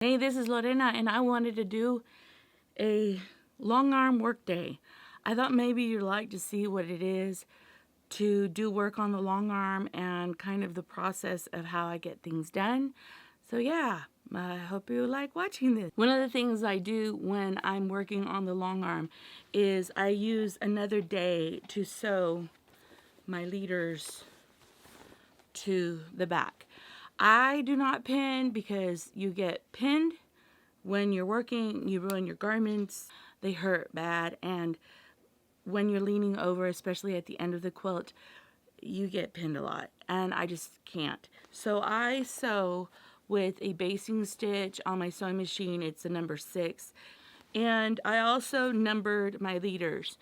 Hey, this is Lorena, and I wanted to do a long arm work day. I thought maybe you'd like to see what it is to do work on the long arm and kind of the process of how I get things done. So yeah, I hope you like watching this. One of the things I do when I'm working on the long arm is I use another day to sew my leaders to the back. I do not pin because you get pinned when you're working, you ruin your garments, they hurt bad, and when you're leaning over, especially at the end of the quilt, you get pinned a lot, and I just can't. So I sew with a basting stitch on my sewing machine. It's a number 6, and I also numbered my leaders.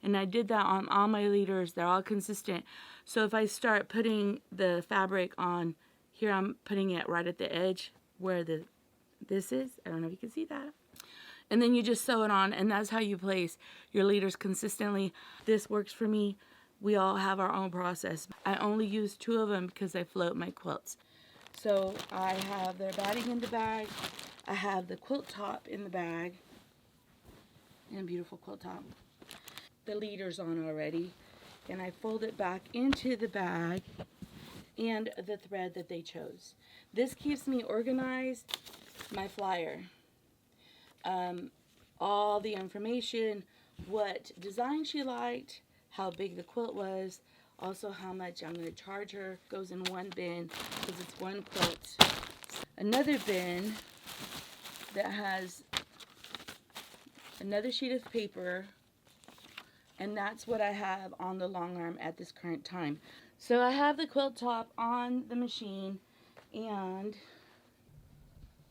And I did that on all my leaders. They're all consistent. So if I start putting the fabric on, here I'm putting it right at the edge where this is. I don't know if you can see that. And then you just sew it on, and that's how you place your leaders consistently. This works for me. We all have our own process. I only use 2 of them because I float my quilts. So I have their batting in the bag. I have the quilt top in the bag. And a beautiful quilt top. The leaders on already, and I fold it back into the bag and the thread that they chose. This keeps me organized. My flyer, all the information, what design she liked, how big the quilt was, also how much I'm going to charge her, goes in one bin because it's one quilt. Another bin that has another sheet of paper, and that's what I have on the long arm at this current time. So I have the quilt top on the machine, and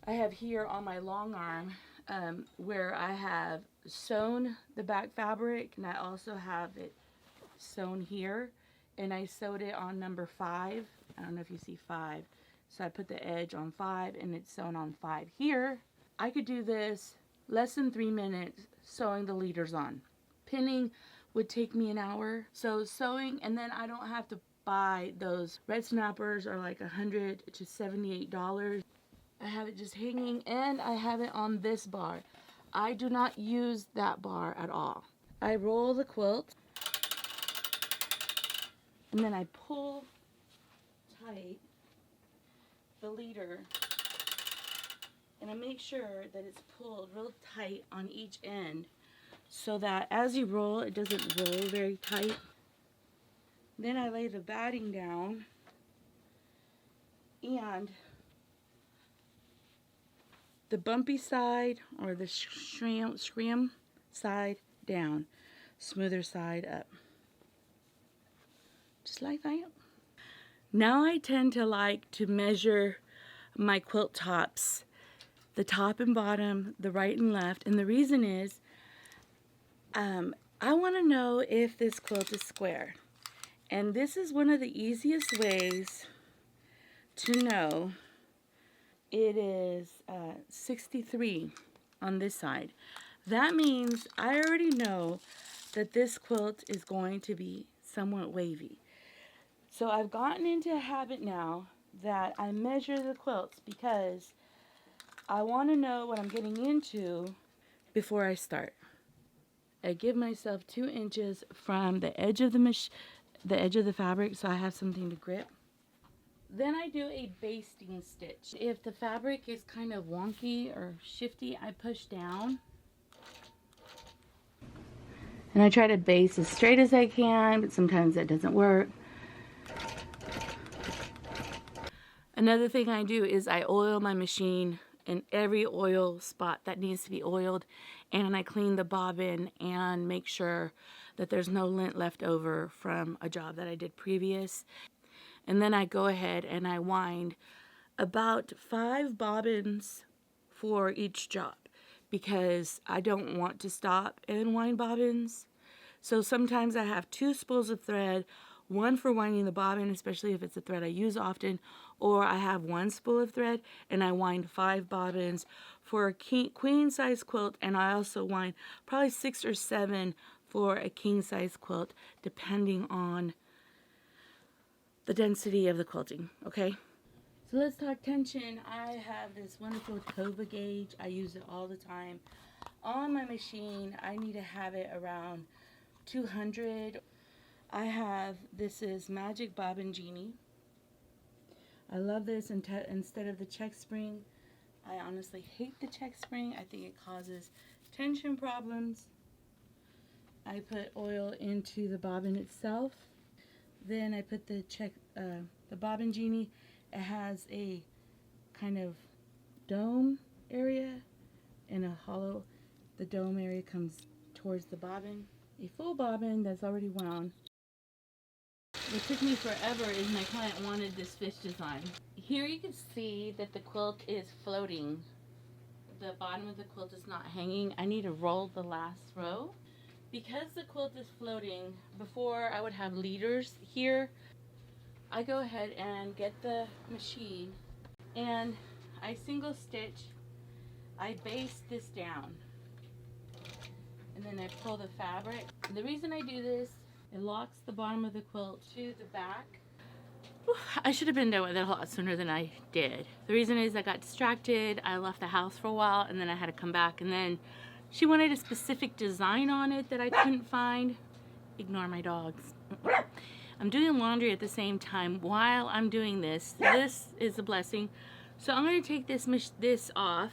I have here on my long arm where I have sewn the back fabric, and I also have it sewn here, and I sewed it on number 5. I don't know if you see 5. So I put the edge on 5, and it's sewn on 5 here. I could do this less than 3 minutes sewing the leaders on. Pinning would take me an hour. So sewing, and then I don't have to buy those red snappers, are like $100 to $78. I have it just hanging, and I have it on this bar. I do not use that bar at all. I roll the quilt, and then I pull tight the leader, and I make sure that it's pulled real tight on each end so that as you roll, it doesn't roll very tight. Then I lay the batting down, and the bumpy side or the scrim side down, smoother side up. Just like that. Now I tend to like to measure my quilt tops, the top and bottom, the right and left, and the reason is I want to know if this quilt is square. And this is one of the easiest ways to know. It is 63 on this side. That means I already know that this quilt is going to be somewhat wavy. So I've gotten into a habit now that I measure the quilts because I want to know what I'm getting into before I start. I give myself 2 inches from the edge of the fabric, so I have something to grip. Then I do a basting stitch. If the fabric is kind of wonky or shifty, I push down. And I try to baste as straight as I can, but sometimes that doesn't work. Another thing I do is I oil my machine in every oil spot that needs to be oiled, and I clean the bobbin and make sure that there's no lint left over from a job that I did previous. And then I go ahead and I wind about 5 bobbins for each job because I don't want to stop and wind bobbins. So sometimes I have 2 spools of thread, one for winding the bobbin, especially if it's a thread I use often, or I have 1 spool of thread and I wind 5 bobbins for a queen size quilt, and I also wind probably 6 or 7 for a king size quilt, depending on the density of the quilting, okay? So let's talk tension. I have this wonderful Tova gauge. I use it all the time. On my machine, I need to have it around 200. This is Magic Bobbin Genie. I love this instead of the check spring. I honestly hate the check spring. I think it causes tension problems. I put oil into the bobbin itself. Then I put the Bobbin Genie. It has a kind of dome area and a hollow. The dome area comes towards the bobbin. A full bobbin that's already wound. What took me forever is my client wanted this fish design. Here you can see that the quilt is floating. The bottom of the quilt is not hanging. I need to roll the last row. Because the quilt is floating, before I would have leaders here, I go ahead and get the machine and I single stitch. I baste this down and then I pull the fabric. And the reason I do this, it locks the bottom of the quilt to the back. I should have been done with it a lot sooner than I did. The reason is I got distracted. I left the house for a while and then I had to come back, and then she wanted a specific design on it that I couldn't find. Ignore my dogs. I'm doing laundry at the same time while I'm doing this. This is a blessing. So I'm going to take this off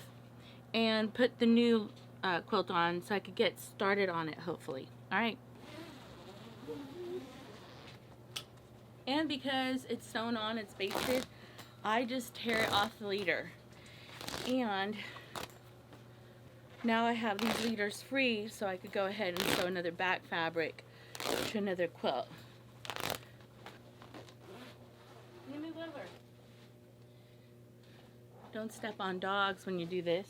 and put the new quilt on so I could get started on it, hopefully. All right. And because it's sewn on, it's basted, I just tear it off the leader. And now I have these leaders free, so I could go ahead and sew another back fabric to another quilt. Let me move over. Don't step on dogs when you do this.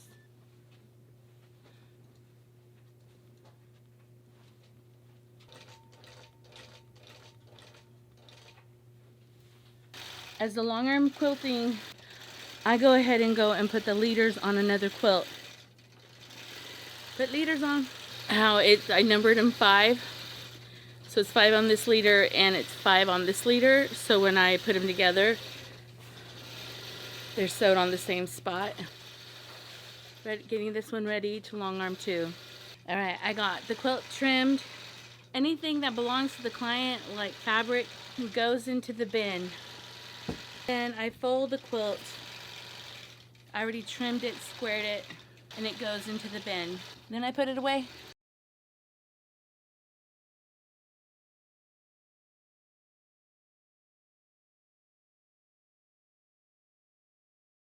As the long arm quilting, I go ahead and put the leaders on another quilt. Put leaders on. I numbered them 5. So it's 5 on this leader and it's 5 on this leader. So when I put them together, they're sewed on the same spot. Getting this one ready to long arm too. All right, I got the quilt trimmed. Anything that belongs to the client, like fabric, goes into the bin. Then I fold the quilt. I already trimmed it, squared it, and it goes into the bin. Then I put it away.